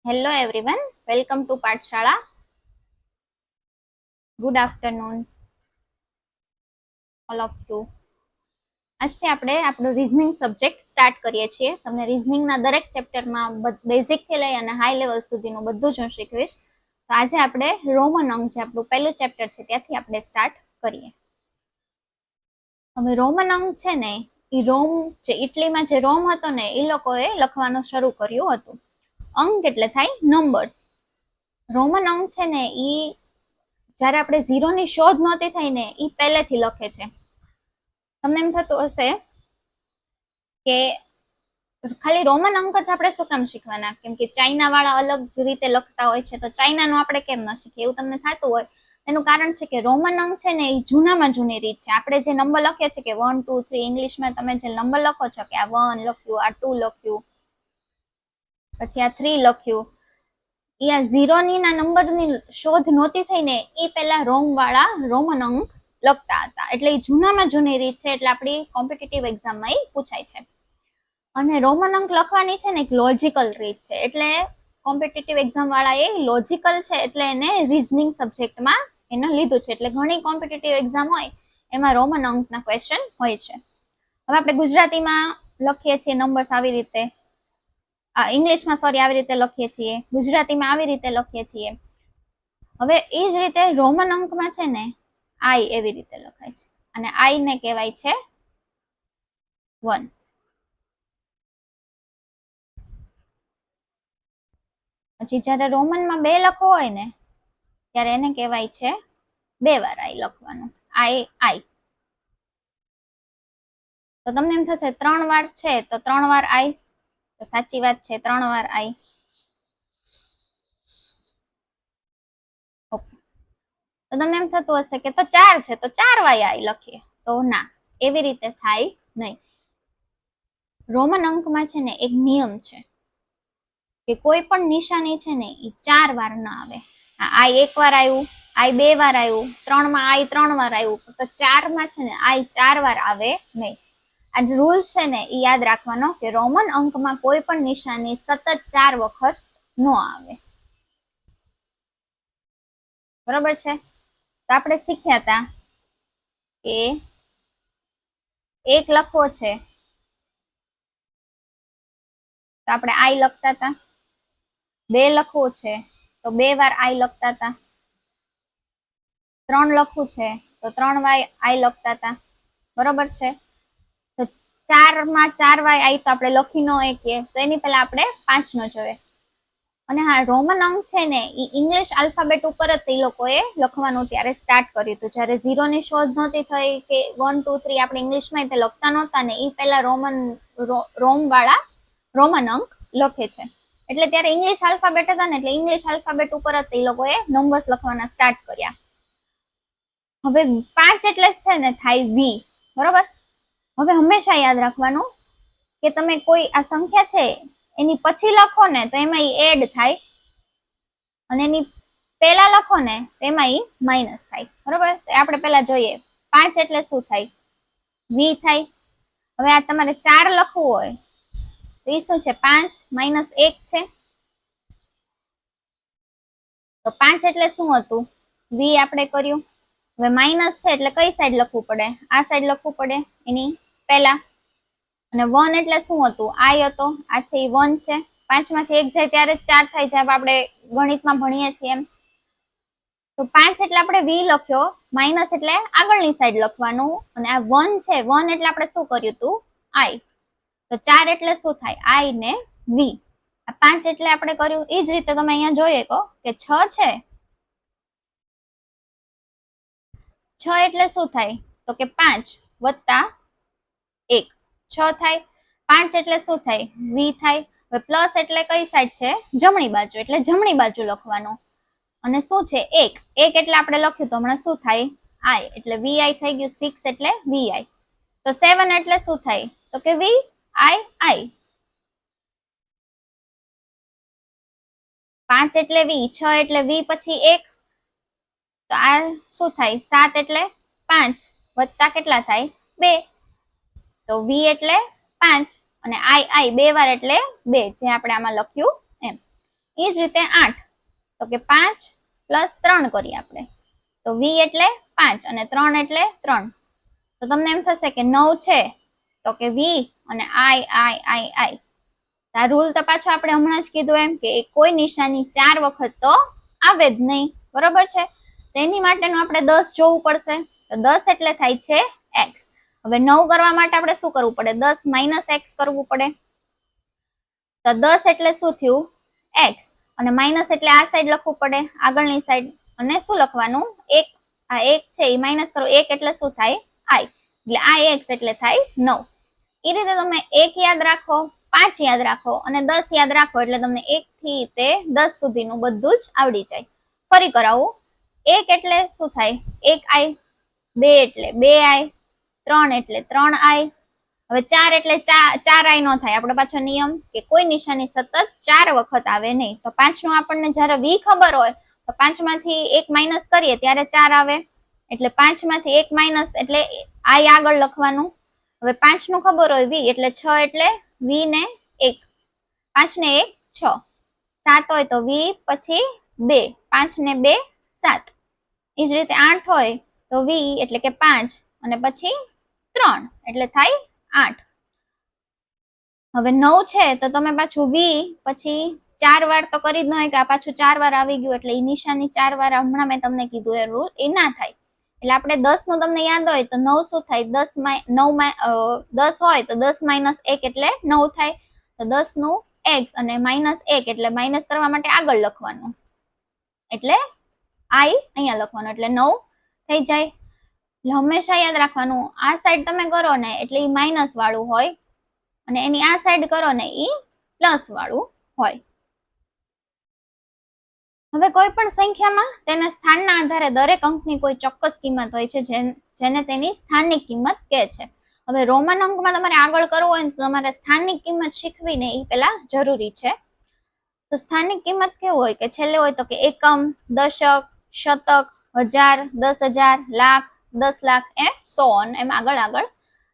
Hello everyone, welcome to પાઠશાળા. Good afternoon all of you. આજથી આપણે આપણો રીઝનિંગ સબ્જેક્ટ સ્ટાર્ટ કરીએ છીએ. તમને રીઝનિંગના દરેક ચેપ્ટરમાં બેઝિક થી લઈ અને હાઈ લેવલ સુધીનું બધું જ હું શીખવીશ. તો આજે આપણે રોમન અંક જે આપણું પહેલું ચેપ્ટર છે ત્યાંથી આપણે સ્ટાર્ટ કરીએ. હવે રોમન અંક છે ને એ રોમ જે ઇટલીમાં જે રોમ હતો ને એ લોકોએ લખવાનું શરૂ કર્યું હતું. અંક એટલે થાય નંબર્સ. રોમન અંક છે ને એ જ્યારે આપણે ઝીરોની શોધ નહોતી થઈ ને એ પહેલેથી લખે છે. તમને એમ થતું હશે કે ખાલી રોમન અંક જ આપણે શું કામ શીખવાના, કેમ કે ચાઇના વાળા અલગ રીતે લખતા હોય છે તો ચાઇનાનું આપણે કેમ ન શીખીએ એવું તમને થતું હોય. એનું કારણ છે કે રોમન અંક છે ને એ જૂનામાં જૂની રીત છે. આપણે જે નંબર લખીએ છીએ કે 1 2 3 ઇંગ્લિશમાં તમે જે નંબર લખો છો કે આ 1 લખ્યું, આ 2 લખ્યું, પછી આ 3 લખ્યું, એ આ ઝીરોની ના નંબરની શોધ નહોતી થઈ ને એ પહેલા રોમ વાળા રોમન અંક લખતા હતા. એટલે એ જૂનામાં જૂની રીત છે, એટલે આપણી કોમ્પિટિટિવ એક્ઝામમાં એ પૂછાય છે. અને રોમન અંક લખવાની છે ને એક લોજિકલ રીત છે, એટલે કોમ્પિટિટિવ એક્ઝામ વાળા એ લોજિકલ છે એટલે એને રીઝનિંગ સબ્જેક્ટમાં એને લીધું છે. એટલે ઘણી કોમ્પિટિટિવ એક્ઝામ હોય એમાં રોમન અંકના ક્વેશ્ચન હોય છે. હવે આપણે ગુજરાતીમાં લખીએ છીએ નંબર્સ આવી રીતે, ઇંગ્લિશમાં આવી રીતે લખીએ છીએ, ગુજરાતીમાં આવી રીતે લખીએ છીએ. હવે એ જ રીતે રોમન અંકમાં છે ને આઈ એવી રીતે લખાય છે અને આઈ ને કહેવાય છે 1. પછી જ્યારે રોમનમાં 2 લખવો હોય ને ત્યારે એને કહેવાય છે 2 વાર આઈ લખવાનું, આઈ. તો તમને એમ થશે 3 વાર છે તો 3 વાર આઈ, તો સાચી વાત છે 3 વાર આઈ. ઓકે, તો તમને એમ થતું હશે કે તો 4 છે તો 4 વાર આઈ લખીએ, તો ના, એવી રીતે થાય નહીં. રોમન અંકમાં છે ને એક નિયમ છે કે કોઈ પણ નિશાની છે ને એ 4 વાર ના આવે. આઈ 1 વાર આવ્યું, આઈ 2 વાર આવ્યું, 3 માં આઈ 3 વાર આવ્યું, તો 4 માં છે ને આઈ 4 વાર આવે નહીં. આ રૂલ છે ને એ યાદ રાખવાનો કે રોમન અંકમાં કોઈ પણ નિશાની સતત 4 વખત ન આવે. બરોબર છે? તો આપણે શીખ્યા હતા કે 1 લખવો છે તો આપણે આઈ લખતા હતા, 2 લખવું છે તો 2 વાર આઈ લખતા હતા, 3 લખવું છે તો 3 વાર આઈ લખતા હતા. બરોબર છે? તો 4 માં 4 વાર આઈ તો આપણે લખી ન શકીએ, તો એની પહેલા આપણે 5 નો જોઈએ. અને હા, રોમન અંક છે ને એ ઇંગ્લિશ આલ્ફાબેટ ઉપર જ એ લોકોએ લખવાનું ત્યારે સ્ટાર્ટ કર્યું હતું. જ્યારે ઝીરોની શોધ નહોતી થઈ કે 1 2 3 આપણે ઇંગ્લિશમાં તે લખતા નહોતા ને એ પહેલા રોમ વાળા રોમન અંક લખે છે. એટલે ત્યારે ઇંગ્લિશ આલ્ફાબેટ હતા ને એટલે ઇંગ્લિશ આલ્ફાબેટ ઉપર જ એ લોકોએ નંબર્સ લખવાના સ્ટાર્ટ કર્યા. હવે 5 એટલે છે ને થાય વી. બરોબર? હવે હંમેશા યાદ રાખવાનું કે તમે કોઈ આ સંખ્યા છે એની પછી લખો ને તો એમાં એડ થાય અને એની પહેલા લખો ને તો એમાં માઇનસ થાય. બરોબર? આપણે પહેલા જોઈએ 5 એટલે શું થાય? વી થાય. હવે આ તમારે 4 લખવું હોય તો એ શું છે? 5 માઇનસ 1 છે. તો 5 એટલે શું હતું? વી આપણે કર્યું. હવે માઇનસ છે એટલે કઈ સાઈડ લખવું પડે? આ સાઈડ લખવું પડે એની પહેલા. અને 1 એટલે શું હતું? આઈ હતો, આ છે એ 1 છે. 5 માંથી 1 જાય ત્યારે જ 4 થાય, જેમ આપણે ગણિતમાં ભણીએ છીએ એમ. તો 5 એટલે આપણે વી લખ્યો, માઇનસ એટલે આગળની સાઈડ લખવાનું, અને આ 1 છે, 1 એટલે આપણે શું કર્યું હતું? આઈ. તો 4 એટલે શું થાય? આઈ ને વી. આ 5 એટલે આપણે કર્યું. એ જ રીતે તમે અહીંયા જોઈએ કહો કે 6 છે. 6 એટલે શું થાય? તો કે 5 વત્તા 1, 6 થાય. 5 એટલે શું થાય? વી થાય. હવે પ્લસ એટલે કઈ સાઈડ છે? જમણી બાજુ, એટલે જમણી બાજુ લખવાનું. અને શું છે? 1 એટલે આપણે લખ્યું તો હમણાં શું થાય? આઈ, એટલે વી આઈ થઈ ગયું. 6 એટલે વી આઈ. તો 7 એટલે શું થાય? તો કે વી આઈ આઈ. 5 એટલે વી, 6 એટલે વી પછી 1, તો આ શું થાય? 7 એટલે 5 વત્તા કેટલા થાય? 2. તો વી એટલે 5 અને આઈ આઈ 2 વાર એટલે 2, જે આપણે આમાં લખ્યું એમ. એ જ રીતે 8, તો કે 5 + 3 કરીએ આપણે, તો v એટલે 5 અને 3 એટલે 3, તો તમને એમ થશે કે 9 છે તો કે v અને i. આ રૂલ તો પાછો આપણે હમણાં જ કીધું એમ કે કોઈ નિશાની 4 વખત તો આવે જ નહીં, બરોબર છે. તેની માટેનું આપણે 10 જોવું પડશે, તો 10 એટલે થાય છે x. હવે 9 કરવા માટે આપણે શું કરવું પડે? 10 - x કરવું પડે, તો 10 એટલે શું થયું? x, અને માઇનસ એટલે આ સાઈડ લખવું પડે, આગળની સાઈડ, અને શું લખવાનું? 1, આ 1 છે એ માઇનસ કરો, 1 એટલે શું થાય? i, એટલે ix એટલે થાય 9. એ રીતે તમે 1 યાદ રાખો, 5 યાદ રાખો અને 10 યાદ રાખો, એટલે તમને 1 થી તે 10 સુધીનું બધું જ આવડી જાય. ફરી કરાવું, 1 એટલે શું થાય? 1i, 2 એટલે 2i, 3 એટલે 3i. હવે 4 એટલે 4i નો થાય, આપણે પાછો નિયમ કે કોઈ નિશાની સતત 4 વખત આવે નહીં. તો 5 નો આપણને જ્યારે v ખબર હોય તો 5 માંથી 1 માઇનસ કરીએ ત્યારે 4 આવે, એટલે 5 માંથી 1 માઇનસ એટલે i આગળ લખવાનું. હવે 5 નું ખબર હોય v, એટલે 6 એટલે v ને 1, 5 ને 1 6, 7 હોય તો v પછી 2, 5 ને 2 7. એ જ રીતે 8 હોય તો v એટલે કે 5 અને પછી 3 એટલે થાય 8. હવે 9 છે તો તમે પાછું v પછી 4 વાર તો કરી જ ન હોય કે આ પાછું 4 વાર આવી ગયું, એટલે એ નિશાની 4 વાર હમણાં મેં તમને કીધું એ રૂલ એ ના થાય. એટલે આપણે 10 નું તમને યાદ હોય તો 9 શું થાય? 10 હોય તો 10 - 1 એટલે 9 થાય, તો 10 નું x અને -1 એટલે માઇનસ કરવા માટે આગળ લખવાનું, એટલે i અહીંયા લખવાનું, એટલે 9 થઈ જાય. એટલે હંમેશા યાદ રાખવાનું, આ સાઈડ તમે કરો ને એટલે એ માઇનસ વાળું હોય અને એની આ સાઈડ કરો ને એ પ્લસ વાળું હોય. હવે કોઈ પણ સંખ્યામાં તેના સ્થાનના આધારે દરેક અંકની કોઈ ચોક્કસ કિંમત હોય છે, જેને તેની સ્થાનિક કિંમત કહે છે. હવે રોમન અંકમાં તમારે આગળ કરવું હોય તો તમારે સ્થાનિક કિંમત શીખવીને એ પેલા જરૂરી છે. તો સ્થાનિક કિંમત કેવું હોય કે છેલ્લે હોય તો કે એકમ, દશક, શતક, હજાર, 10,000, લાખ, 10 લાખ, એમ 100 એમ આગળ આગળ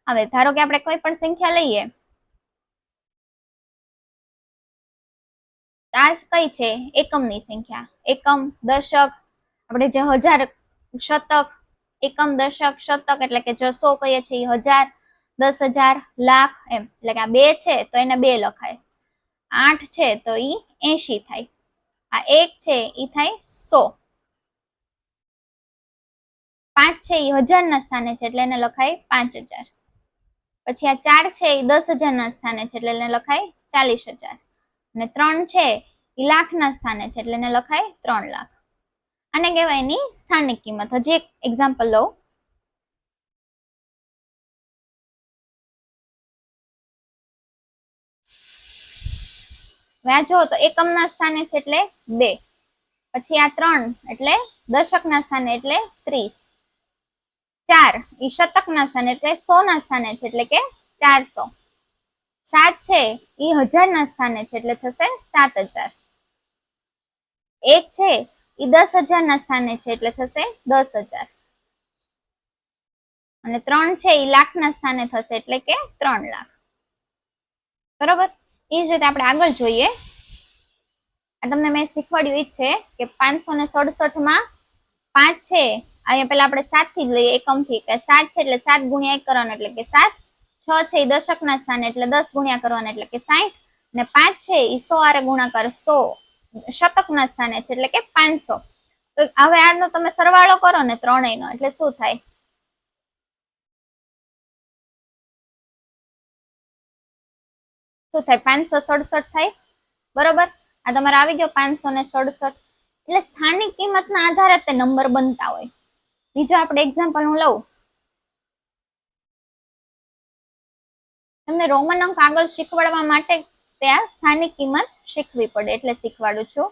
આવે. ધારો કે આપણે કોઈ પણ સંખ્યા લઈએ, આ કઈ છે? એકમની સંખ્યા. એકમ, દશક, આપણે જે હજાર, શતક, એકમ, દશક, શતક એટલે કે જો 100 કહીએ છીએ 1000, 10,000, લાખ, એમ. એટલે કે આ 2 છે તો એને 2 લખાય, 8 છે તો ઈ 80 થાય, આ 1 છે ઈ થાય 100, 5 છે ઈ 1000 ના સ્થાને છે એટલે એને લખાય 5000, પછી આ 4 છે ઈ 10,000 ના સ્થાને છે એટલે એને લખાય 40,000, અને 3 છે એ લાખ ના સ્થાને છે એટલે એને લખાય 3 લાખ. આને કહેવાય એની સ્થાનિક કિંમત. હજી એક એક્ઝામ્પલ લઉં. આ જો તો એકમના સ્થાને છે એટલે 2, પછી આ 3 એટલે દશકના સ્થાને એટલે 30, 4 એ શતકના સ્થાને એટલે 100 ના સ્થાને છે એટલે કે 400, 7 છે એ 1000 ના સ્થાને છે એટલે થશે 7000, 1 છે એ 10,000 ના સ્થાને છે એટલે થશે 10,000, અને 3 છે એ લાખ ના સ્થાને થશે એટલે કે 3 લાખ. બરોબર? એ જ રીતે આપણે આગળ જોઈએ. આ તમને મેં શીખવાડ્યું એ છે કે 567 માં 5 છે, અહીંયા પેલા આપણે 7 થી જ લઈએ, એકમ થી, કે 7 છે એટલે 7 ગુણ્યા 1 કરવાનો એટલે કે 7, 6 છે એ દશક ના સ્થાને એટલે 10 ગુણ્યા કરવાનો એટલે કે 60, અને 5 છે એ 100 આરે ગુણાકાર 100 શતક ના સ્થાને છે એટલે કે 500. તો હવે આનો તમે સરવાળો કરો ને ત્રણેય નો, એટલે શું થાય? શું થાય? 567 થાય. બરોબર? આ તમારે આવી ગયો 567. એટલે સ્થાનિક કિંમતના આધારે તે નંબર બનતા હોય. બીજો આપણે એક્ઝામ્પલ હું લઉં. તમને રોમન અંક આગળ શીખવાડવા માટે ત્યાં સ્થાનિક કિંમત શીખવી પડે એટલે શીખવાડું છું.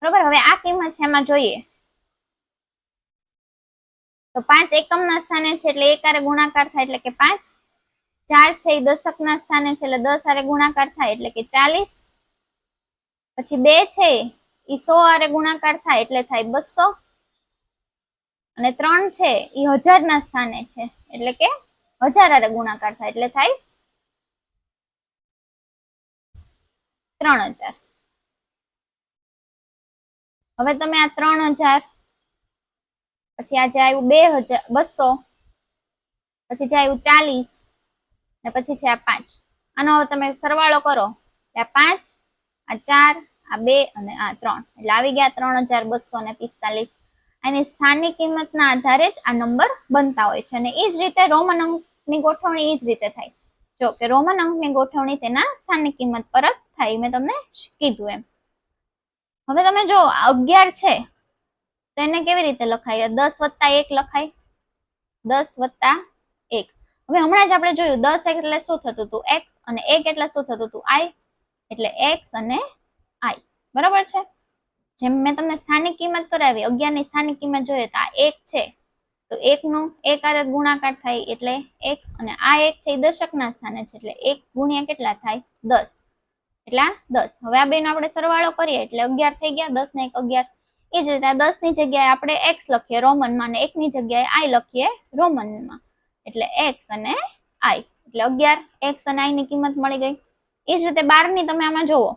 બરોબર? હવે આ કિંમત છે એમાં જોઈએ તો 5 એકમના સ્થાને છે એટલે 1 આરે ગુણાકાર થાય એટલે કે 5, 4 છે એ દશકના સ્થાને છે એટલે 10 આરે ગુણાકાર થાય એટલે કે 40, પછી 2 છે એ 100 આરે ગુણાકાર થાય એટલે થાય 200, અને 3 છે એ 1000 ના સ્થાને છે એટલે કે 1000 આરે ગુણાકાર થાય એટલે થાય 3000. હવે તમે આ 3000 પછી આ જે આવ્યું 200 પછી જે આવ્યું 40 ને પછી છે આ 5. આનો હવે તમે સરવાળો કરો, આ 5 આ 4 આ 2 અને આ 3 એટલે આવી ગયા 3245. આની સ્થાનિક કિંમતના આધારે જ આ નંબર બનતા હોય છે. અને એ જ રીતે રોમન અંકની ગોઠવણી એ જ રીતે થાય. જો કે રોમન અંકની ગોઠવણી તેના સ્થાનિક કિંમત પર જ થાય, મેં તમને કીધું એમ. હવે તમે જો 11 છે તો એને કેવી રીતે લખાય? 10 વત્તા 1 લખાય, 10 વત્તા 1. હવે હમણાં જ આપણે જોયું 10 એટલે શું થતું હતું? x, અને 1 એટલે શું થતું હતું? i. એટલે x અને i, બરાબર છે. જેમ મેં તમને સ્થાનિક કિંમત કરાવી, 11 ની સ્થાનિક કિંમત જોઈએ તો આ 1 છે તો 1 નો 1 આરે ગુણાકાર થાય એટલે 1, અને આ 1 છે એ દશકના સ્થાને છે એટલે 1 ગુણ્યા કેટલા થાય? 10. એટલે 10. હવે આ બેનો આપણે સરવાળો કરીએ એટલે 11 થઈ ગયા, 10 ને 1 11. એ જ રીતે 10 ની જગ્યાએ આપણે x લખીએ રોમનમાં, અને 1 ની જગ્યાએ i લખીએ રોમનમાં, એટલે x અને i. એટલે 11 x અને i ની કિંમત મળી ગઈ. એ જ રીતે 12 ની તમે આમાં જુઓ,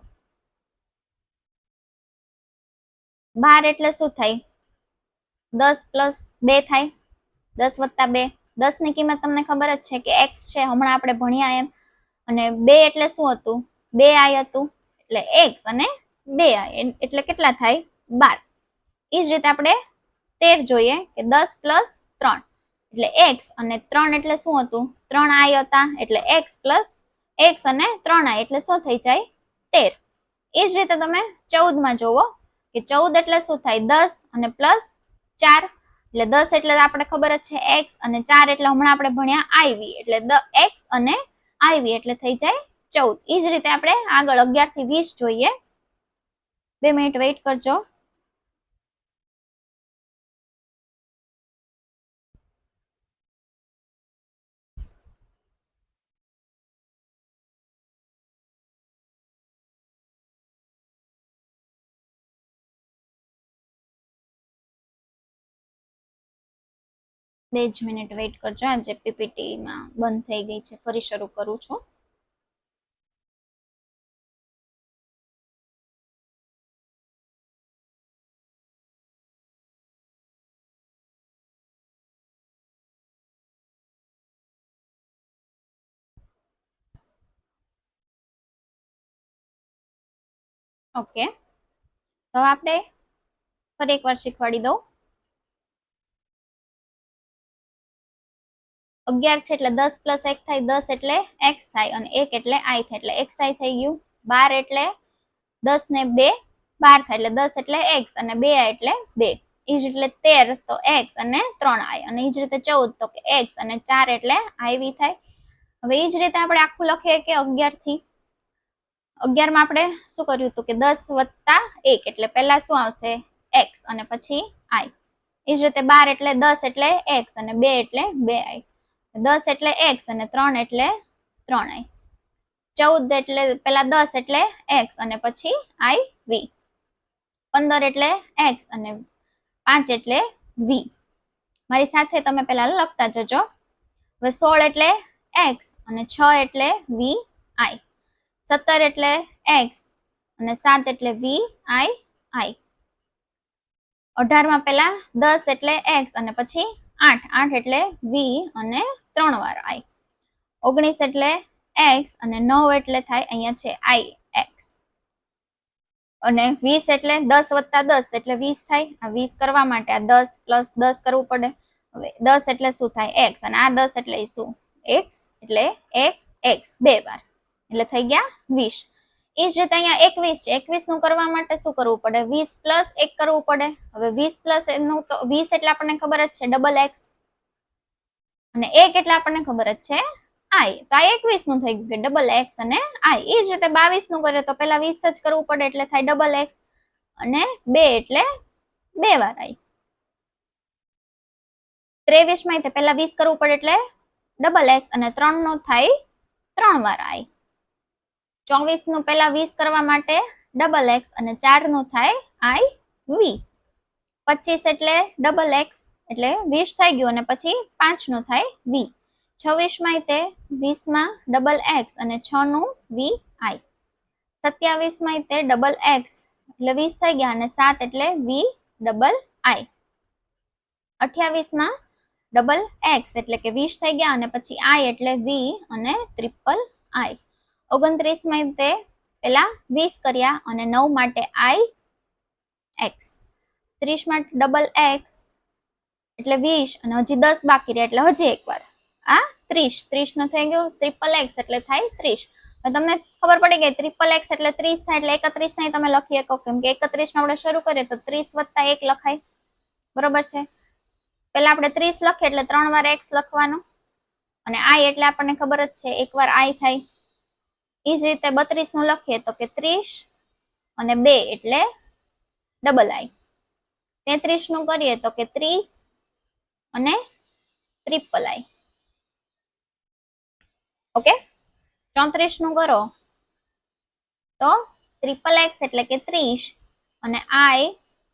12 એટલે શું થાય? 10 પ્લસ 2 થાય, 10 વત્તા 2. 10 ની કિંમત તમને ખબર જ છે કે x છે, હમણાં આપણે ભણ્યા એમ. અને 2 એટલે શું હતું? 2i હતું, એટલે x અને 2i એટલે કેટલા થાય? 12. એ જ રીતે આપણે 13 જોઈએ કે 10 પ્લસ 3 એટલે x, અને 3 એટલે શું હતું? 3i હતા, એટલે x પ્લસ x અને 3i એટલે શું થઈ જાય? 13. એ જ રીતે તમે 14 માં જોવો કે 14 એટલે શું થાય? 10 અને પ્લસ 4 એટલે 10 એટલે આપણે ખબર જ છે x, અને 4 એટલે હમણાં આપણે ભણ્યા iv, એટલે x અને iv એટલે થઈ જાય 14. એ જ રીતે આપણે આગળ 11 થી 20 જોઈએ. 2 મિનિટ વેઇટ કરજો. બે જ મિનિટ વેઇટ કરજો. આજે પીપીટીમાં બંધ થઈ ગઈ છે, ફરી શરૂ કરું છું. ઓકે, તો આપણે ફરી એકવાર શીખવાડી દઉં. 11 છે એટલે 10 પ્લસ 1 થાય, 10 એટલે x થાય, અને 1 એટલે i થાય, એટલે xi થઈ ગયું. 12 એટલે 10 ને 2 12 થાય, એટલે 10 એટલે x, અને 2i એટલે 2. એ જ એટલે 13 તો x અને 3i, અને એ જ રીતે 14 તો કે x અને 4 એટલે iv થાય. હવે એ જ રીતે આપણે આખું લખીએ કે 11 થી 11 માં આપણે શું કર્યું હતું કે 10 વત્તા 1 એટલે પહેલા શું આવશે? x અને પછી i. એ જ રીતે 12 એટલે 10 એટલે x, અને 2 એટલે 2i. 10 એટલે x અને 3 એટલે 3i. 14 એટલે પેલા 10 એટલે x અને પછી iv. 15 એટલે x અને 5 એટલે v. મારી સાથે તમે પેલા લખતા જજો. હવે 16 એટલે x અને 6 એટલે vi. 17 એટલે x અને 7 એટલે vi. 18 માં પેલા 10 એટલે x અને પછી 8 એટલે v અને 3 વાર i. 19 એટલે x અને 9 એટલે થાય અહીંયા છે ix. અને 20 એટલે 10 વત્તા 10 એટલે 20 થાય. આ 20 કરવા માટે આ 10 પ્લસ 10 કરવું પડે. હવે 10 એટલે શું થાય? x, અને આ 10 એટલે શું? x, એટલે x બે વાર એટલે થઈ ગયા 20. એ જ રીતે અહીંયા 21 છે. 21 નું કરવા માટે શું કરવું પડે? 20 પ્લસ 1 કરવું પડે. હવે 20 પ્લસ નું તો 20 એટલે આપણને ખબર જ છે ડબલ x, અને 1 એટલે આપણને ખબર જ છે i. તો આ 21 નું થઈ ગયું કે ડબલ x અને i. એ જ રીતે 22 નું કરે તો પેલા 20 જ કરવું પડે એટલે થાય ડબલ x, અને 2 એટલે 2 વાર i. 23 માં પેલા 20 કરવું પડે એટલે ડબલ x, અને 3 નો થાય 3 વાર i. 24 નું પેલા 20 કરવા માટે ડબલ x, અને 4 નું થાય iv. 25 એટલે ડબલ x એટલે 20 થઈ ગયું, અને પછી 5 નું થાય v. 26 માં 20 માં ડબલ x અને 6 નું vi. 27 માં તે ડબલ એક્સ એટલે 20 થઈ ગયા અને 7 એટલે વી ડબલ આઈ. 28 માં ડબલ એક્સ એટલે કે 20 થઈ ગયા અને પછી આઈ એટલે વી અને ટ્રિપલ આઈ. 29 માં તે પેલા 20 કર્યા અને 9 માટે આઈ એક્સ. 30 માં ડબલ એક્સ એટલે 20 અને હજી 10 બાકી રહ્યા એટલે હજી એકવાર આ 30 નો થઈ ગયો ટ્રિપલ એક્સ એટલે થાય 30. તમને ખબર પડી ગઈ ટ્રિપલ એક્સ એટલે 30 થાય એટલે 31 થાય તમે લખી શકો કેમ કે 31 માં આપણે શરૂ કરીએ તો 30 + 1 લખાય. બરોબર છે. પેલા આપણે 30 લખીએ એટલે 3 વાર એક્સ લખવાનું અને આઈ એટલે આપણને ખબર જ છે એકવાર આઈ થાય. એ જ રીતે 32 નું લખીએ તો કે 30 અને 2 એટલે ડબલ આઈ. 33 નું કરીએ તો કે 30 અને ટ્રિપલ આઈ. ઓકે. 34 નું કરો તો ટ્રિપલ એક્સ એટલે કે 30 અને આઈ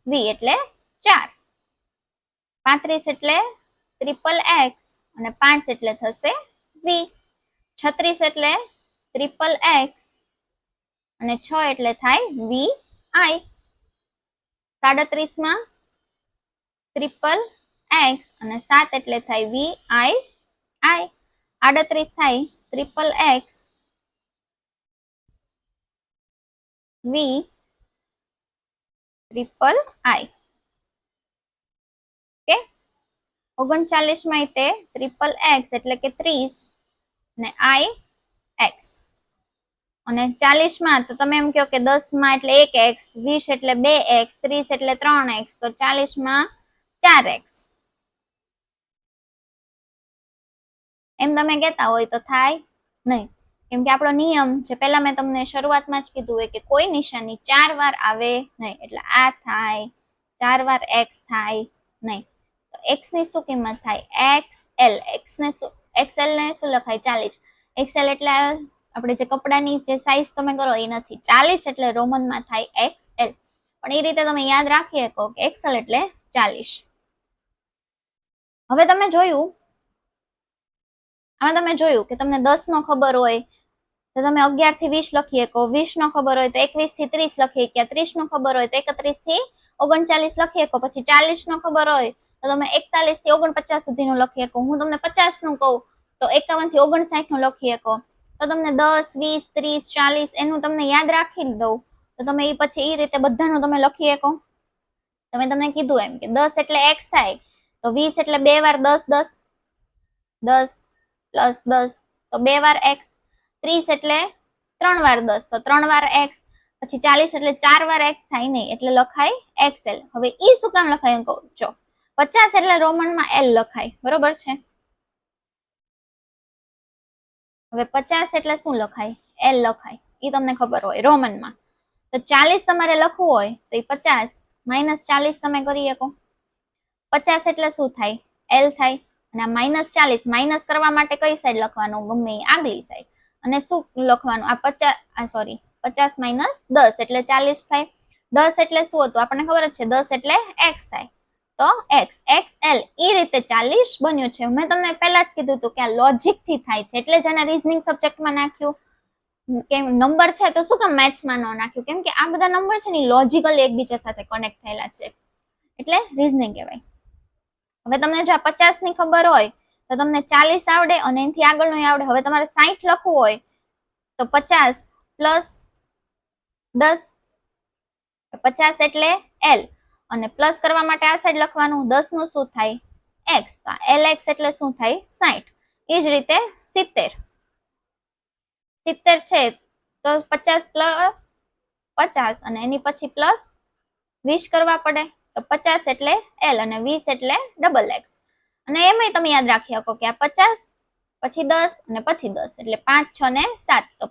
વી એટલે 4. 35 એટલે ટ્રિપલ એક્સ અને 5 એટલે થશે વી. 36 એટલે ટ્રિપલ એક્સ અને 6 એટલે થાય વી આઈ. 37 માં ટ્રિપલ એક્સ અને 7 એટલે થાય વી આઈ આઈ. 38 થાય ટ્રિપલ એક્સ વી ટ્રિપલ આઈ. ઓકે. 39 માં તે ટ્રિપલ એક્સ એટલે કે 30 અને આઈ એક્સ. અને 40 માં તો તમે એમ કહો કે 10 માં એટલે 1 એક્સ, 20 એટલે 2 એક્સ, 30 એટલે 3 એક્સ તો 40 માં 4 એક્સ. એમ તમે કહેતા હોય તો થાય નહીં કેમ કે આપણો નિયમ છે પહેલા મેં તમને શરૂઆતમાં જ કીધું હોય કે કોઈ નિશાની 4 વાર આવે નહીં એટલે આ થાય 4 વાર એક્સ થાય નહીં. તો એક્સ ની શું કિંમત થાય એક્સએલ. એક્સએલ ને શું લખાય 40. એક્સએલ એટલે આપણે જે કપડાની જે સાઈઝ તમે કરો એ નથી 40 એટલે રોમનમાં થાય એક્સએલ. પણ એ રીતે તમે યાદ રાખી શકો કે એક્સએલ એટલે 40. હવે તમે જોયું કે તમને 10 નો ખબર હોય તો તમે 11 થી 20 લખી શકો, 20 નો ખબર હોય તો 21 થી 30 લખી શકો, 30 નો ખબર હોય તો 31 થી 39 લખી શકો, પછી 40 નો ખબર હોય તો તમે 41 થી 49 સુધીનું લખી શકો. હું તમને 50 નું કહું તો 51 થી 59 નું લખી શકો. તો તમને 10, 20, 30, 40 એનું તમને યાદ રાખી દઉં તો તમે એ પછી એ રીતે બધાનું તમે લખી શકો. તમે તમને કીધું એમ કે 10 એટલે x થાય તો 20 એટલે 2 વાર 10 10 10 પ્લસ 10 તો 2 વાર x. 30 એટલે 3 વાર 10 તો 3 વાર x. પછી 40 એટલે 4 વાર x થાય નહીં એટલે લખાય xl. હવે ઈ શું કામ લખાય કહું જો 50 એટલે રોમનમાં l લખાય. બરોબર છે. હવે 50 એટલે શું લખાય l લખાય. ઈ તમને ખબર હોય રોમનમાં. તો 40 તમારે લખવું હોય તો એ 50 માઇનસ 40 તમે કરી શકો. 50 એટલે શું થાય l થાય અને -40 માઇનસ કરવા માટે કઈ સાઈડ લખવાનું ગમે આગલી સાઈડ અને શું લખવાનું આ 50 માઇનસ 10 એટલે 40 થાય. 10 એટલે શું હતું આપણને ખબર જ છે 10 એટલે x થાય તો x xl એ રીતે 40 બન્યું છે. મેં તમને પહેલા જ કીધું હતું કે આ લોજિક થી થાય છે એટલે જ આને રીઝનિંગ સબ્જેક્ટમાં નાખ્યું. કેમ નંબર છે તો શું કામ મેથ્સમાં ન નાખ્યું કેમ કે આ બધા નંબર છે ને લોજિકલી એકબીજા સાથે કનેક્ટ થયેલા છે એટલે રીઝનિંગ કહેવાય. હવે તમને જો 50 ની ખબર હોય તો તમને 40 આવડે અને એનાથી આગળનું આવડે. હવે તમારે 60 લખવું હોય તો 50 પ્લસ 10 50 એટલે l અને પ્લસ કરવા માટે આ સાઈડ લખવાનું 10 નું શું થાય x તો lx એટલે શું થાય 60. એ જ રીતે 70 છે તો 50 પ્લસ 50 અને એની પછી પ્લસ 20 કરવા પડે તો 50 એટલે l અને 20 એટલે ડબલ x. અને એમાંય તમે યાદ રાખી શકો કે આ 50 પછી 10 અને પછી 10 એટલે 5 6 ને 7 તો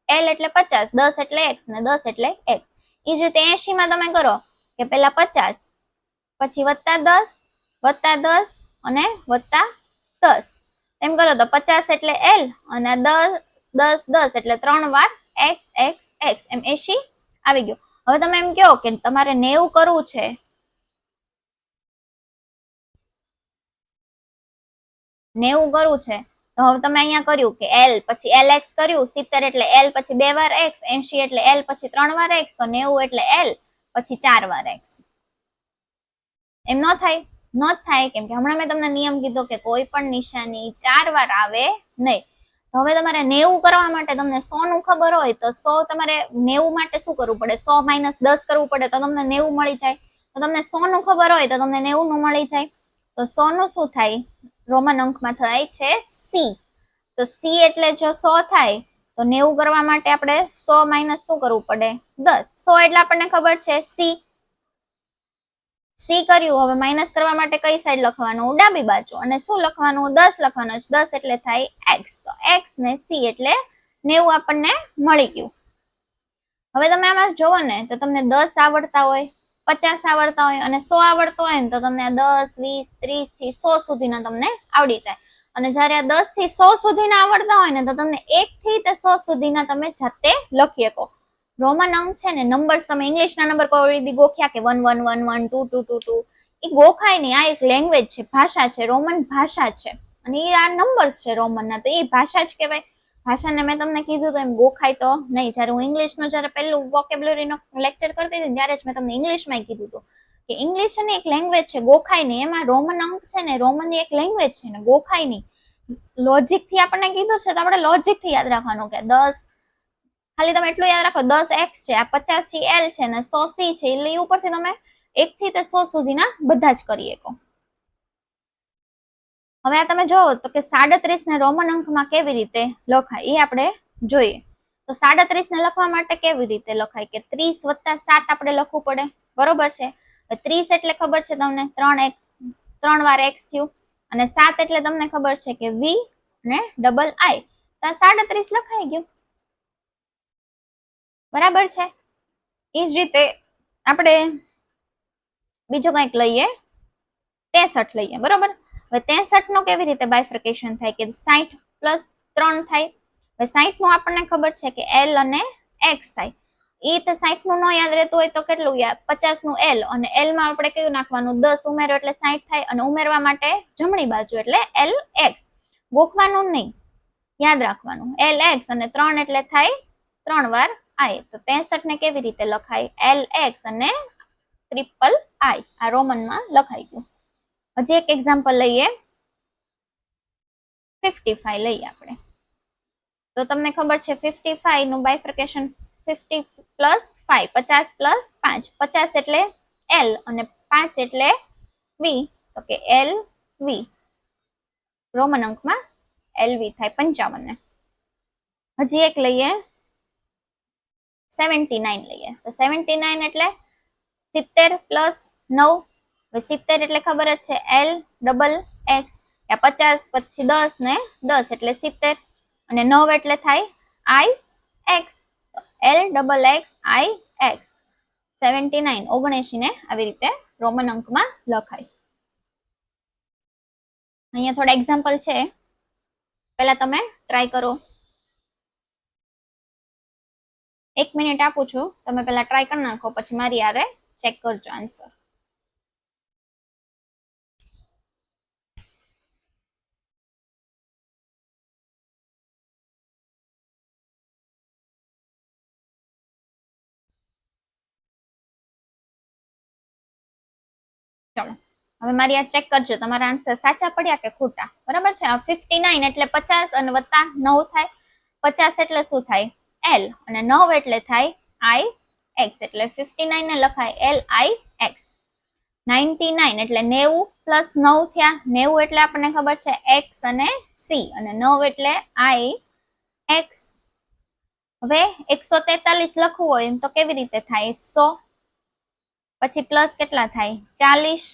l એટલે 50 10 એટલે x ને 10 એટલે x. એ જ રીતે 80 માં તમે કરો કે પેલા 50 પછી +10 અને +10 એમ કરો તો 50 એટલે l અને 10 એટલે 3 વાર x x x એમ 80 આવી ગયો. હવે તમે એમ કહો કે તમારે 90 કરવું છે 90 કરવું છે તો હવે તમે અહીંયા કર્યું કે એલ પછી એલ એક્સ કર્યું, 70 એટલે એલ પછી 2 વાર એક્સ, 80 એટલે એલ પછી 3 વાર એક્સ, તો 90 એટલે એલ પછી 4 વાર એક્સ. એમ ન થાય? ન થાય, કેમ કે હમણાં મેં તમને નિયમ કીધો કે કોઈ પણ નિશાની 4 વાર આવે નહીં. હવે તમારે 90 કરવા માટે તમને 100 નું ખબર હોય તો 100 તમારે 90 માટે શું કરવું પડે? 100 - 10 કરવું પડે તો તમને 90 મળી જાય. તો તમને 100 નું ખબર હોય તો તમને 90 નું મળી જાય. તો 100 નું શું થાય? રોમન અંકમાં થાય છે સી. તો સી એટલે જો 100 થાય તો 90 કરવા માટે આપણે 100 - શું કરવું પડે? 10. 100 એટલે આપણને ખબર છે સી. સી કર્યું. હવે માઇનસ કરવા માટે કઈ સાઈડ લખવાનું? ડાબી બાજુ. અને શું લખવાનું? 10 લખવાનું છે. 10 એટલે થાય એક્સ. તો એક્સ ને સી એટલે 90 આપણને મળી ગયું. હવે તમે આમાં જોવો ને તો તમને 10 આવડતા હોય, 50 આવડતા હોય અને 100 આવડતો હોય ને તો તમને 10, 20, 30 થી 100 સુધીના તમને આવડી જાય. અને જયારે 10 થી 100 સુધીના આવડતા હોય ને તો તમને 1 થી 100 સુધીના તમે જાતે લખી શકો. રોમન અંક છે ને, નંબર્સ તમે ઇંગ્લિશના નંબર કોઈ રીતે ગોખ્યા કે 1 1 1 1 2 2 2 2, એ ગોખાય નહીં. આ એક લેંગ્વેજ છે, ભાષા છે, રોમન ભાષા છે. અને એ આ નંબર્સ છે રોમનના, તો એ ભાષા જ કહેવાય. ભાષાને મેં તમને કીધું તો એમ ગોખાય તો નહીં. જ્યારે હું ઇંગ્લિશનું જ્યારે પહેલું વોકેબ્યુલરીનો લેક્ચર કરતી હતી ત્યારે જ મેં તમને ઇંગ્લિશમાં કીધું હતું કે ઇંગ્લિશ એક લેંગ્વેજ છે, ગોખાય નહીં. એમાં રોમન અંક છે ને, રોમનની એક લેંગ્વેજ છે ને, ગોખાય નહીં. લોજિકથી આપણને કીધું છે તો આપણે લોજિકથી યાદ રાખવાનું કે 10, ખાલી તમે એટલું યાદ રાખો 10 એક્સ છે, આ 50 સી એલ છે ને 100 સી છે, એટલે એ ઉપરથી તમે 1 થી 100 સુધીના બધા જ કરી શકો. હવે આ તમે જોવો તો કે 37 ને રોમન અંકમાં કેવી રીતે લખાય એ આપણે જોઈએ. તો 37 ને લખવા માટે કેવી રીતે લખાય કે 30 + 7 આપણે લખવું પડે, બરોબર છે. 30 એટલે ખબર છે તમને 3x, 3 વાર x થયું. અને 7 એટલે તમને ખબર છે કે v અને ડબલ i. તો 37 લખાઈ ગયું, બરાબર છે. એ જ રીતે આપણે બીજું કંઈક લઈએ, 63 લઈએ, બરોબર. હવે 63 નો કેવી રીતે બાયફર્કેશન થાય કે 60 + 3 થાય. હવે 60 નું આપણને ખબર છે કે એલ અને એક્સ થાય. એ તો 60 નું ન યાદ રહેતું હોય તો કેટલું યાદ? 50 નું એલ, અને એલ માં આપણે કયું નાખવાનું? 10 ઉમેરો એટલે 60 થાય. અને ઉમેરવા માટે જમણી બાજુ એટલે એલ એક્સ. ગોખવાનું નહીં, યાદ રાખવાનું. એલ એક્સ અને 3 એટલે થાય 3 વાર આઈ. તો 63 ને કેવી રીતે લખાય? એલ એક્સ અને ટ્રિપલ આઈ. આ રોમનમાં લખાઈ ગયું. હજી એક એક્ઝામ્પલ લઈએ, 55 લઈએ આપણે. તો તમને ખબર છે 55 નું બાયફર્કેશન 50 + 5, 50 + 5. 50 એટલે એલ અને 5 એટલે વી. તો કે એલ વી. રોમન અંકમાં એલ વી થાય 55 ને. હજી એક લઈએ, 79 લઈએ. તો 79 એટલે 70 + 9. 70 એટલે ખબર જ છે એલ ડબલ એક્સ. 50 પછી 10 ને 10 એટલે 70. અને 9 એટલે થાય આઈ એક્સ. એલ ડબલ એક્સ આઈ એક્સ. 79 79 ને આવી રીતે રોમન અંકમાં લખાય. અહીંયા થોડા એક્ઝામ્પલ છે, પહેલા તમે ટ્રાય કરો. 1 મિનિટ આપું છું, તમે પહેલા ટ્રાય કરી નાખો, પછી મારી હારે ચેક કરજો આન્સર. ચલો હવે મારી આ ચેક કરજો, તમારા આન્સર સાચા પડ્યા કે ખોટા. બરાબર છે. 59 એટલે 50 અને વત્તા 9 થાય. 50 એટલે શું થાય? એલ. અને 9 એટલે થાય આઈ એક્સ. એટલે 59 ને લખાય એલ આઈ એક્સ. 99 એટલે 90 + 9 થયા. 90 એટલે આપણને ખબર છે એક્સ અને સી. અને 9 એટલે આઈ એક્સ. હવે 143 લખવું હોય તો કેવી રીતે થાય? 100 પછી પ્લસ કેટલા થાય? 40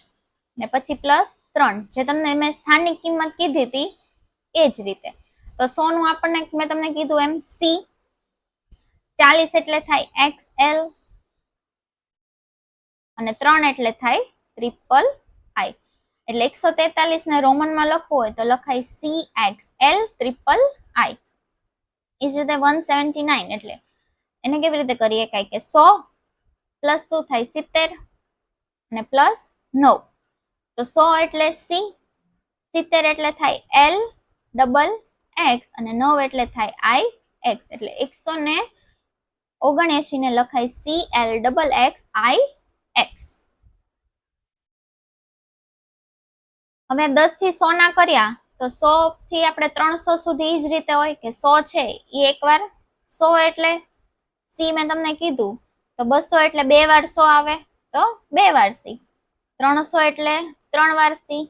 ને પછી +3, જે તમને મેં સ્થાનિક કિંમત કીધી હતી એ જ રીતે. તો 100 નું આપણને મેં તમને કીધું એમ સી. 40 એટલે થાય એક્સ એલ. અને 3 એટલે થાય ટ્રિપલ આઈ. એટલે 143 ને રોમનમાં લખવું હોય તો લખાય સી એક્સ એલ ટ્રિપલ આઈ. એ જ રીતે 179 એટલે એને કેવી રીતે કરીએ કાંઈ કે 100 પ્લસ શું થાય? 70 અને +9. તો 100 એટલે સી, 70 એટલે થાય એલ ડબલ એક્સ અને 9 એટલે થાય આઈ એક્સ, એટલે 179 ને લખાય CL આઈ એક્સ. હવે 10 થી 100 ના કર્યા તો 100 થી આપણે 300 સુધી જ રીતે હોય કે 100 છે એ એકવાર 100 એટલે સી મેં તમને કીધું તો 200 એટલે 2 વાર 100 આવે તો 2 વાર સી, 300 એટલે 3 વાર સી,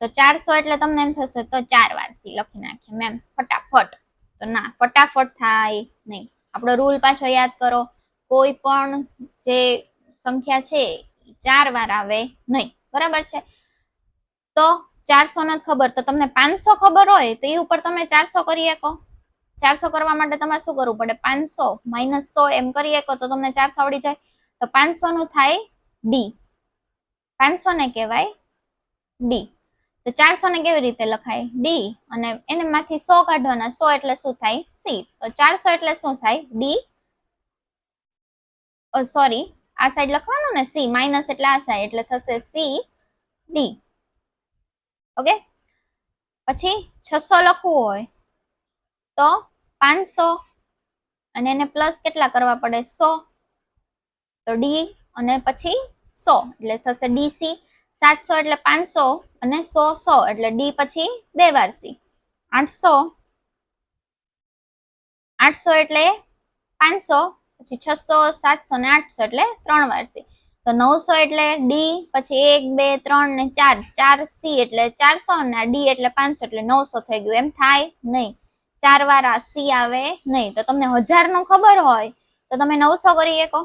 તો 400 એટલે તમને એમ થશે તો 4 વાર સી લખી નાખીએ મેમ ફટાફટ. તો ના, ફટાફટ થાય નહીં. આપણો રૂલ પાછો યાદ કરો, કોઈ પણ જે સંખ્યા છે 4 વાર આવે નહીં, બરાબર છે. તો 400 નથી ખબર તો તમને 500 ખબર હોય તો એ ઉપર તમે 400 કરી શકો. 400 કરવા માટે તમારે શું કરવું પડે, 500 માઇનસ 100 એમ કરી શકો તો તમને 400 આવડી જાય. તો 500 નું થાય ડી, 500 ને કહેવાય ડી. તો 400 ને કેવી રીતે લખાય, ડી અને એને માંથી 100 કાઢવાના, 100 એટલે શું થાય સી. તો 400 એટલે શું થાય ડી, સોરી આ સાઈડ લખવાનું ને સી, માઇનસ એટલે આ સાઈડ એટલે થશે સી ડી. ઓકે, પછી 600 લખવું હોય તો 500 અને એને પ્લસ કેટલા કરવા પડે 100, તો ડી અને પછી 100 એટલે થશે ડીસી. 700 એટલે 500 અને 100 100 એટલે ડી પછી 2 વાર સી. 800 એટલે 500 પછી 600 700 ને 800 એટલે 3 વાર સી. તો 900 એટલે ડી પછી 1 2 3 ને 4 4 સી એટલે 400 અને ડી એટલે 500 એટલે 900 થઈ ગયું. એમ થાય નહીં, 4 વાર આ સી આવે નહીં. તો તમને 1000 નું ખબર હોય તો તમે 900 કરી શકો,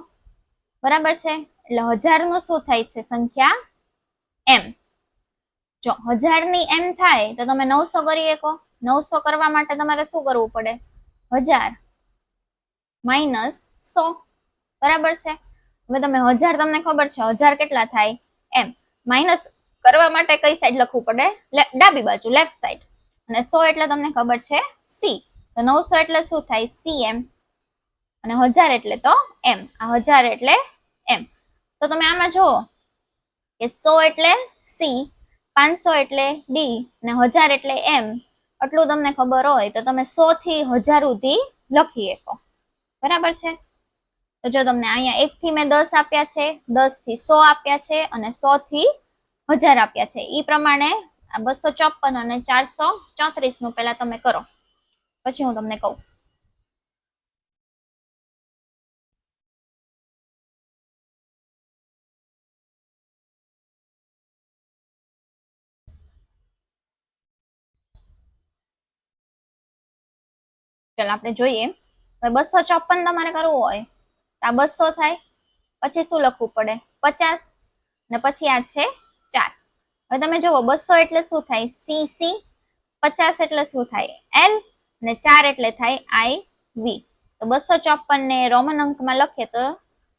બરાબર છે. એટલે 1000 નું શું થાય છે સંખ્યા એમ. જો 1000 ની એમ થાય તો તમે 900 કરી શકો. 900 કરવા માટે તમારે શું કરવું પડે, 1000 માઇનસ 100, બરાબર છે. હવે તમે 1000 તમને ખબર છે 1000 કેટલા થાય એમ. માઇનસ કરવા માટે કઈ સાઈડ લખવું પડે, ડાબી બાજુ લેફ્ટ સાઈડ. અને 100 એટલે તમને ખબર છે સી. તો 900 એટલે શું થાય સી એમ અને 1000 એટલે તો એમ. આ 1000 એટલે એમ. તો તમે આમાં જુઓ કે 100 એટલે સી, 500 એટલે ડી અને 1000 એટલે એમ. આટલું તમને ખબર હોય તો તમે 100 થી 1000 સુધી લખી શકો, બરાબર છે. તો જો તમને અહીંયા 1 થી મેં 10 આપ્યા છે, 10 થી 100 આપ્યા છે અને 100 થી 1000 આપ્યા છે. એ પ્રમાણે 254 અને 434 નું પહેલા તમે કરો, પછી હું તમને કહું. ચાલો આપણે જોઈએ. 254 તમારે કરવું હોય તો આ 200 થાય, પછી શું લખવું પડે 50 ને પછી આ છે 4. હવે તમે જુઓ 200 એટલે શું થાય સી સી, 50 એટલે શું થાય એલ અને 4 એટલે થાય આઈ વી. તો 254 ને રોમન અંકમાં લખીએ તો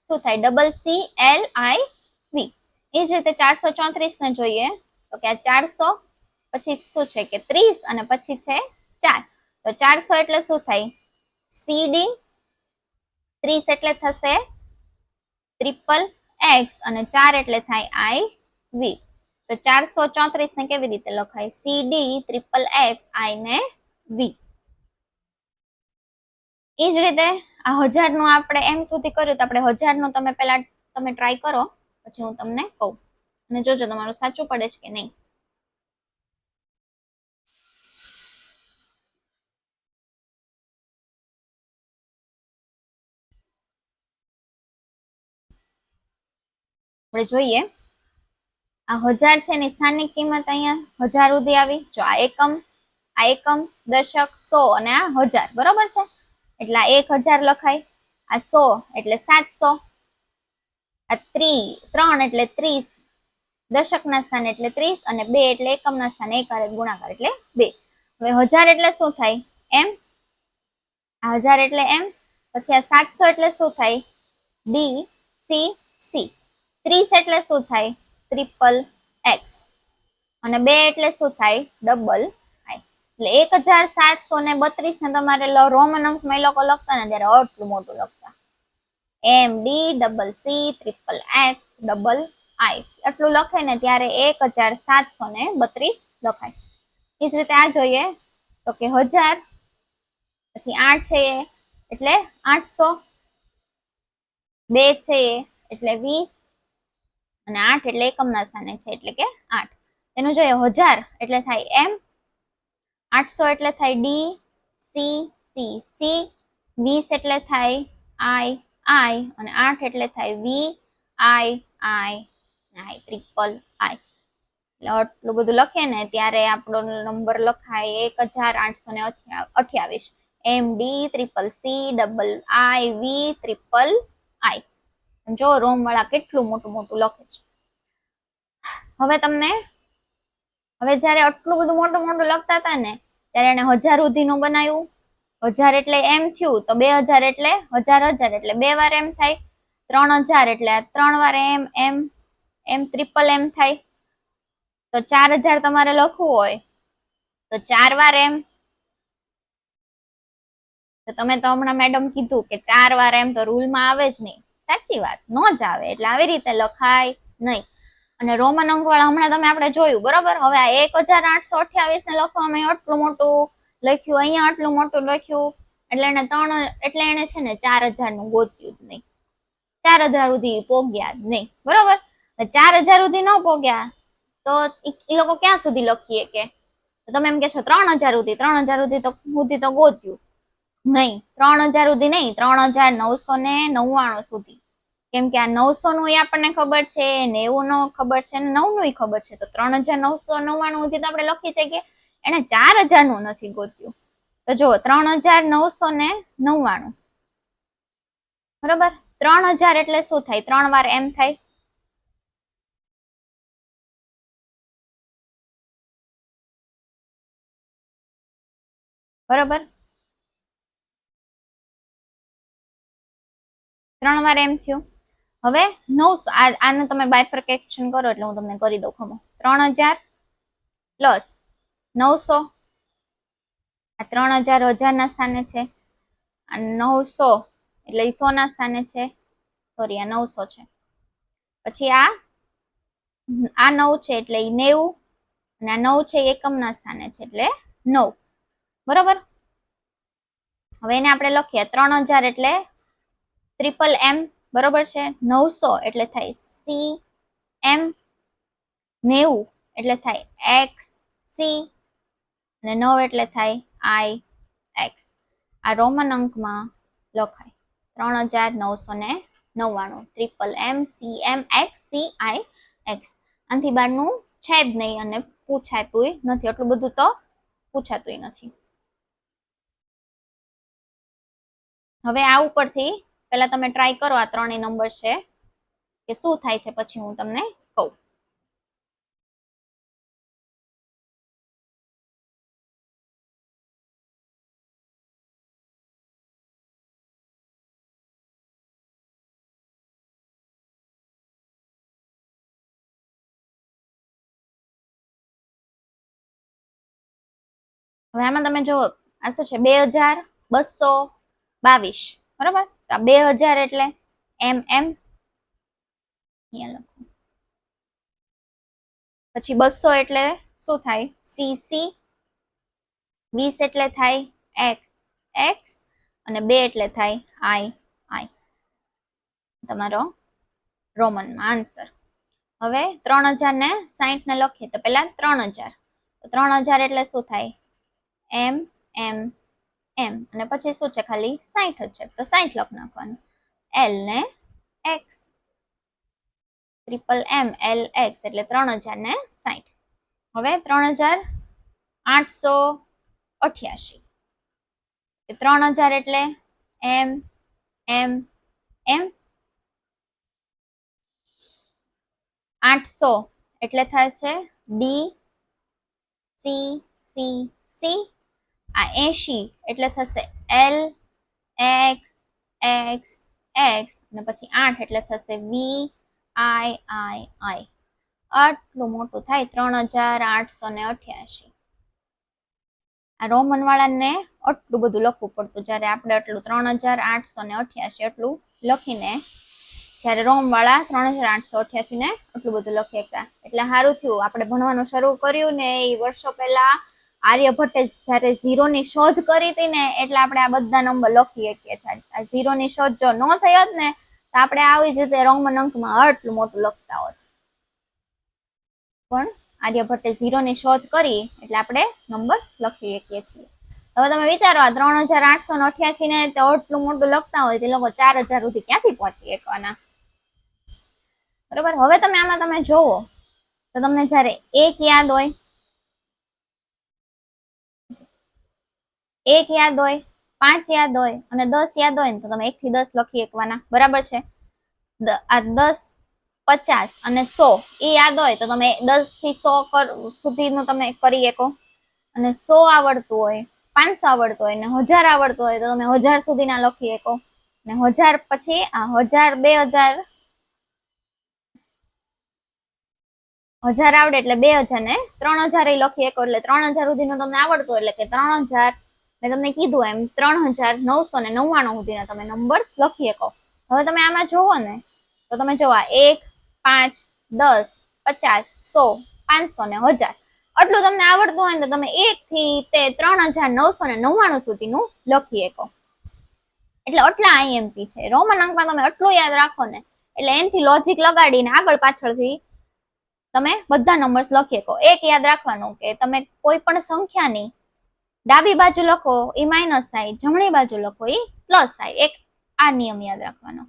શું થાય ડબલ સી એલ આઈ વી. એ જ રીતે 434 ને જોઈએ તો કે આ 400 પછી શું છે કે 30 અને પછી છે 4. તો 400 એટલે શું થાય સીડી, 30 એટલે થશે ટ્રિપલ એક્સ અને 4 એટલે થાય આઈ વી. તો 434 ને કેવી રીતે લખાય સીડી ટ્રિપલ એક્સ આઈ ને વી. એ જ રીતે આ 1000 નું આપણે એમ સુધી કર્યું તો આપણે 1000 નું તમે પહેલા તમે ટ્રાય કરો પછી હું તમને કહું અને જોજો તમારું સાચું પડે છે કે નહીં. આપણે જોઈએ આ 1000 છે એની સ્થાનિક કિંમત અહીંયા 1000 સુધી આવી. જો આ એકમ દશક 100 અને આ 1000, બરોબર છે. એટલે આ 1000 લખાય, આ 100 એટલે 700, આ 3 એટલે 30, દશકના સ્થાને એટલે 30 અને 2 એટલે એકમના સ્થાને 1 હારે ગુણાકાર એટલે 2. હવે 1000 એટલે શું થાય એમ, આ 1000 એટલે એમ. પછી આ 700 એટલે શું થાય ડી સી સી. 30 એટલે શું થાય ટ્રિપલ એક્સ અને 2 એટલે શું થાય ડબલ આઈ. એટલે 1732 ને તમારે રોમન અંકમાં એ લોકો લખતા ને ત્યારે આટલું મોટું લખતા, M D double C triple X double I આટલું લખે ને ત્યારે 1732 લખાય. એ જ રીતે આ જોઈએ તો કે 1000, પછી 8 છે એટલે 800, 2 છે એટલે 20 અને 8 એટલે એકમના સ્થાને છે એટલે કે 8. એનું જોઈએ 1000 એટલે થાય એમ, 800 એટલે થાય ડી, સી, સી, સી, 20 એટલે થાય આઈ, આઈ, અને 8 એટલે થાય વી, આઈ, આઈ, આઈ, ટ્રિપલ આઈ. એટલે આટલું બધું લખીએ ને ત્યારે આપણો નંબર લખાય 1828. M D triple C double I V triple I. જો રોમ વાળા કેટલું મોટું મોટું લખે છે. હવે જયારે આટલું બધું મોટું મોટું લખતા હતા ને ત્યારે એને 1000 સુધીનું બનાવ્યું. 1000 એટલે એમ થયું, તો 2000 એટલે 1000 એટલે 2 વાર એમ થાય, 3000 એટલે 3 વાર એમ, એમ, એમ ટ્રિપલ એમ થાય. તો 4000 તમારે લખવું હોય તો 4 વાર એમ. તો તમે તો હમણાં મેડમ કીધું કે 4 વાર એમ તો રૂલમાં આવે જ નહીં. સાચી વાત, નો જ આવે. એટલે આવી રીતે લખાય નહીં. અને રોમન અંક વાળા હમણાં તમે આપણે જોયું બરોબર. હવે આ 1828 ને લખવામાં આટલું મોટું લખ્યું, અહીંયા આટલું મોટું લખ્યું, એટલે એને છે ને 4000 નું ગોત્યું જ નહીં. 4000 સુધી પોગ્યા જ નહીં બરોબર. 4000 સુધી ન પોગ્યા તો એ લોકો ક્યાં સુધી લખીએ કે તમે એમ કહેશો 3000 સુધી તો ગોત્યું નહીં. 3000 સુધી નહીં, 3999 સુધી. કેમ કે આ 900 નું આપણને ખબર છે, 90 નો ખબર છે, 9 નું ખબર છે. તો 3999 સુધી તો આપણે લખી છે કે એને 4000 નું નથી ગોત્યું. તો જો 3999 બરોબર. 3000 એટલે શું થાય? 3 વાર એમ થાય. બરોબર, 3 વાર એમ થયું. હવે 900 આને તમે બાયફર્કેશન કરો એટલે હું તમને કરી દઉં ખમો. 3000 પ્લસ 900, આ 3000 1000 ના સ્થાને છે, આ 900 એટલે 100 ના સ્થાને છે, સોરી આ 900 છે. પછી આ 9 છે એટલે 90, અને આ 9 છે એકમના સ્થાને છે એટલે 9 બરોબર. હવે એને આપણે લખીએ 3000 એટલે ટ્રિપલ એમ બરોબર છે. 900 એટલે થાય સી એમ, 90 એટલે થાય એક્સ સી, અને 9 એટલે થાય આઈ એક્સ. આ રોમન અંકમાં લખાય 3999 triple M C M X C I X. આનાથી બહારનું છે જ નહીં અને પૂછાતુંય નથી. એટલું બધું તો પૂછાતુંય નથી. હવે આ ઉપરથી પેલા તમે ટ્રાય કરો આ ત્રણેય નંબર છે કે શું થાય છે, પછી હું તમને કહું. હવે આમાં તમે જુઓ આ શું છે 2222 બરોબર. તો આ 2000 એટલે એમ એમ, પછી 200 એટલે શું થાય સી સી, 20 એટલે થાય એક્સ એક્સ, અને 2 એટલે થાય આઈ આઈ. તમારો રોમનમાં આન્સર. હવે 3000 ને 60 ને લખીએ તો પેલા 3000, તો 3000 એટલે શું થાય એમ એમ એમ, અને પછી શું છે ખાલી 60 જ છે તો 60 લખ નાખવાનું. એલ ને X, triple M L X એટલે 3000 ને 60. હવે 3888, 3000 એટલે એમ એમ એમ, 800 એટલે થાય છે ડી સી સી સી, આ 80 એટલે થશે એલ એક્સ એક્સ એક્સ, અને પછી 8 એટલે થશે વી આઈ આઈ આઈ. આટલું મોટું થાય 3888. આ રોમન વાળાને આટલું બધું લખવું પડતું, જયારે આપણે આટલું 3888 એટલું લખીને જયારે રોમ વાળા 3888 ને આટલું બધું લખી શકતા. એટલે સારું થયું આપણે ભણવાનું શરૂ કર્યું ને એ વર્ષો પહેલા આર્યભટ્ટે જયારે 0 ની શોધ કરી હતી ને એટલે આપણે આ બધા નંબર લખી શકીએ છીએ. આ 0 ની શોધ જો ન થઈ હોત ને તો આપણે આવી જ રીતે રોમન અંકમાં આટલું મોટું લખતા હોત, પણ આર્યભટ્ટે 0 ની શોધ કરી એટલે આપણે નંબર લખી શકીએ છીએ. હવે તમે વિચારો આ 3888 ને તો આટલું મોટું લખતા હોય તે લોકો 4000 સુધી ક્યાંથી પહોંચી શકવાના? બરોબર. હવે તમે આમાં તમે જોવો તો તમને જયારે 1 યાદ હોય, 1 યાદ હોય, 5 યાદ હોય અને 10 યાદ હોય ને તો તમે 1 થી 10 લખી શકવાના. બરાબર છે. આ 10, 50 અને 100 એ યાદ હોય તો તમે 10 થી 100 સુધીનું તમે કરી શકો. અને 100 આવડતું હોય, 500 આવડતું હોય ને 1000 આવડતું હોય તો તમે 1000 સુધીના લખી શકો. ને 1000 પછી આ 1000, 2000, 1000 આવડે એટલે 2000 ને 3000 લખી શકો. એટલે 3000 સુધીનું તમને આવડતું એટલે કે 3000 મેં તમને કીધું એમ 3999 સુધીના તમે નંબર લખી શકો. હવે તમે આમાં જોવો ને તો તમે જોવા 1, 5, 10, 50, 100, 500 ને 1000 આટલું તમને આવડતું હોય ને તો તમે 1 થી તે 3999 સુધીનું લખી શકો. એટલે આટલા આઈએમપી છે. રોમન અંકમાં તમે આટલું યાદ રાખો ને એટલે એનથી લોજિક લગાડીને આગળ પાછળથી તમે બધા નંબર્સ લખી શકો. એક યાદ રાખવાનું કે તમે કોઈ પણ સંખ્યાની ડાબી બાજુ લખો એ માઇનસ થાય, જમણી બાજુ લખો એ પ્લસ થાય. એક આ નિયમ યાદ રાખવાનો.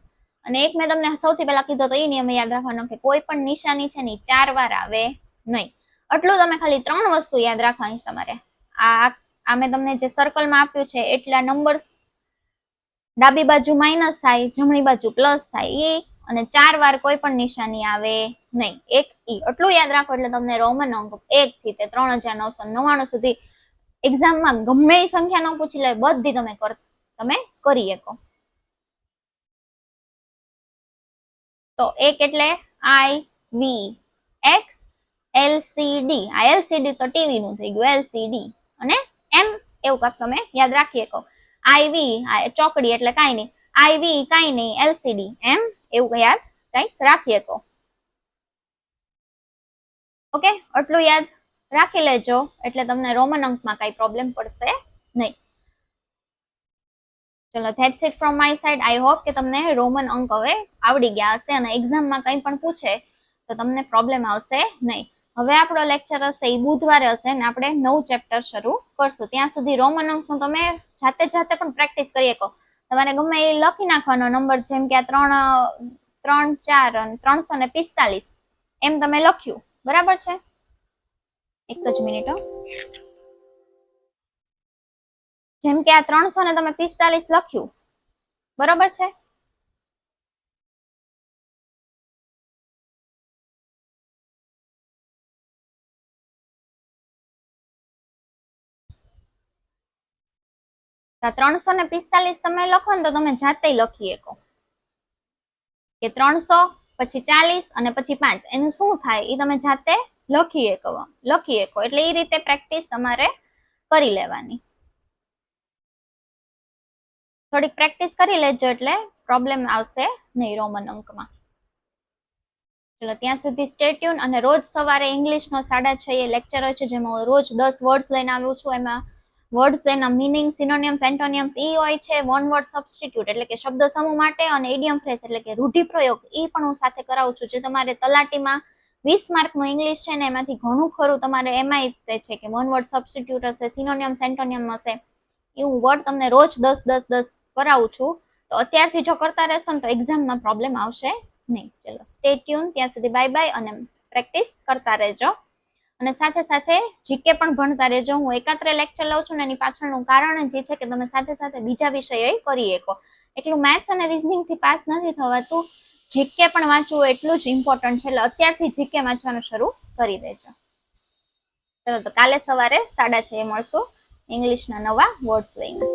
અને એક મેં તમને સૌથી પહેલા કીધો તો એ નિયમ યાદ રાખવાનો કે કોઈ પણ નિશાની છે ને 4 વાર આવે નહીં. આટલું તમે ખાલી 3 વસ્તુ યાદ રાખવાની તમારે. આ મેં તમને જે સર્કલમાં આપ્યું છે એટલા નંબર ડાબી બાજુ માઇનસ થાય, જમણી બાજુ પ્લસ થાય એ, અને 4 વાર કોઈ પણ નિશાની આવે નહીં. એક ઈ આટલું યાદ રાખો એટલે તમને રોમન અંક 1 થી તે 3999 સુધી એક્ઝામમાં ગમે એ સંખ્યા ન પૂછી લે બધી તમે કરી શકો. તો 1 એટલે IVX LCD. આ LCD તો ટીવી નું થઈ ગયું LCD. અને M એવું કાંક તમે યાદ રાખી શકો. IV ચોકડી એટલે કાંઈ નહીં, IV કાંઈ નહીં, LCD M એવું યાદ કંઈક રાખી શકો. ઓકે, આટલું યાદ રાખી લેજો એટલે તમને રોમન અંકમાં કઈ પ્રોબ્લેમ પડશે નહીં. ચલો, that's it from my side. I hope કે તમને રોમન અંક હવે આવડી ગયા હશે અને એક્ઝામમાં કંઈ પણ પૂછે તો તમને પ્રોબ્લેમ આવશે નહીં. હવે આપણો લેક્ચર હશે એ બુધવારે હશે ને આપણે નવું ચેપ્ટર શરૂ કરશું. ત્યાં સુધી રોમન અંકનું તમે જાતે પણ પ્રેક્ટિસ કરી શકો. તમારે ગમે એ લખી નાખવાનો નંબર, જેમ કે આ 3, 4 અને 345 એમ તમે લખ્યું. બરાબર છે? એક જ મિનિટ. જેમ કે આ 345 લખ્યું. બરોબર છે? આ 345 તમે લખો ને તો તમે જાતે લખી શકો કે 300 પછી 40 અને પછી 5 એનું શું થાય એ તમે જાતે લખી શકો. એટલે એ રીતે પ્રેક્ટિસ તમારે કરી લેવાની. થોડીક પ્રેક્ટિસ કરી લેજો એટલે પ્રોબ્લેમ આવશે નહીં રોમન અંકમાં. ચલો, ત્યાં સુધી સ્ટે ટ્યુન. અને રોજ સવારે ઇંગ્લિશનો 6:30 લેક્ચર હોય છે જેમાં રોજ 10 વર્ડ્સ લઈને આવું છું. એમાં વર્ડ્સ એના મીનિંગ, સિનોનિયમ્સ, એન્ટોનિયમ્સ ઈ હોય છે. વન વર્ડ સબસ્ટિટ્યુટ એટલે કે શબ્દ સમૂહ માટે, અને ઇડિયમ ફ્રેઝ એટલે કે રૂઢિપ્રયોગ ઈ પણ હું સાથે કરાવું છું. જે તમારે તલાટીમાં 20 માર્કનું ઇંગ્લિશ છે ને એમાંથી ઘણું ખરું તમારે એમાં તે છે કે વન વર્ડ સબસ્ટિટ્યુટ હશે, સિનોનિયમ્સ, એન્ટોનિયમ હશે. એવું વર્ડ તમને રોજ 10 કરાવું છું. તો અત્યારથી જો કરતા રહેશો ને તો એક્ઝામમાં પ્રોબ્લેમ આવશે નહીં. ચલો, સ્ટે ટ્યુન. ત્યાં સુધી બાય બાય અને પ્રેક્ટિસ કરતા રહેજો. અને સાથે જીકે પણ ભણતા રહેજો. હું એકાત્રે લેક્ચર લઉં છું ને એની પાછળનું કારણ જે છે કે તમે સાથે બીજા વિષય કરી શકો. એટલું મેથ્સ અને રીઝનિંગ થી પાસ નથી થવાતું. જીકે પણ વાંચવું એટલું જ ઇમ્પોર્ટન્ટ છે. એટલે અત્યારથી જીકે વાંચવાનું શરૂ કરી દેજો. ચલો, તો કાલે સવારે 6:30 મળશું ઇંગ્લિશના નવા વર્ડ્સ લઈને.